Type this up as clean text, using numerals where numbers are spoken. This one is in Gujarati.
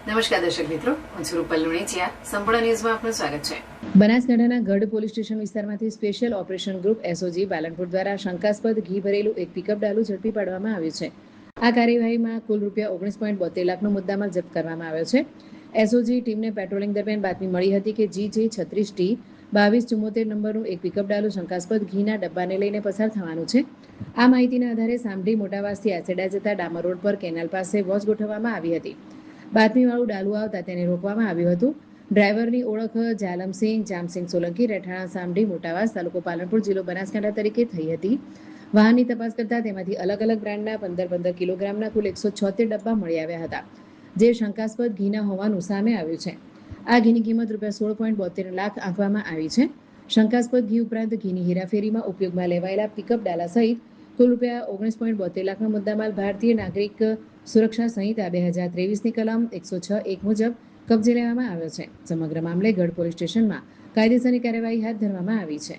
નમસ્કાર દર્શક મિત્રો, હું છું રૂપલ લુણીચિયા. સંપૂર્ણ ન્યૂઝમાં આપનું સ્વાગત છે. બનાસકાંઠાના ગઢ પોલીસ સ્ટેશન વિસ્તારમાંથી special operation group SOG Palanpur દ્વારા શંકાસ્પદ ઘી ભરેલું એક પિકઅપ ડાલું ઝડપી પાડવામાં આવ્યું છે. આ કાર્યવાહીમાં કુલ ₹19.72 લાખનો મુદ્દામાલ જપ્ત કરવામાં આવ્યો છે. એસઓજી ટીમને પેટ્રોલિંગ દરમિયાન બાતમી મળી હતી કે GJ36T 2274 નંબરનું એક પિકઅપ ડાલું શંકાસ્પદ ઘીના ડબ્બાને લઈને પસાર થવાનું છે. આ માહિતીના આધારે સામઢી મોટાવાસથી આસેડા જતા ડામર રોડ પર કેનાલ પાસે વોચ ગોઠવવામાં આવી હતી. બાતમીવાળું ડાલું આવતા તેને રોકવામાં આવ્યું હતું. ડ્રાઈવરની ઓળખ જાલમસિંહ જામસિંહ સોલંકી, રહેઠાણ સામઢી મોટાવાસ, તાલુકો પાલનપુર, જિલ્લો બનાસકાંઠા તરીકે થઈ હતી. વાહનની તપાસ કરતા તેમાંથી અલગ અલગ બ્રાન્ડના 15 કિલોગ્રામના કુલ 176 ડબ્બા મળી આવ્યા હતા, જે શંકાસ્પદ ઘીના હોવાનું સામે આવ્યું છે. આ ઘીની કિંમત ₹16.72 લાખ આંકવામાં આવી છે. શંકાસ્પદ ઘી ઉપરાંત ઘીની હેરાફેરીમાં ઉપયોગમાં લેવાયેલા પિકઅપ ડાલા સહિત કુલ ₹19.72 લાખનો મુદ્દામાલ ભારતીય નાગરિક સુરક્ષા સંહિતા 2023ની કલમ 106(1) મુજબ કબજે લેવામાં આવ્યો છે. સમગ્ર મામલે ગઢ પોલીસ સ્ટેશનમાં કાયદેસરની કાર્યવાહી હાથ ધરવામાં આવી છે.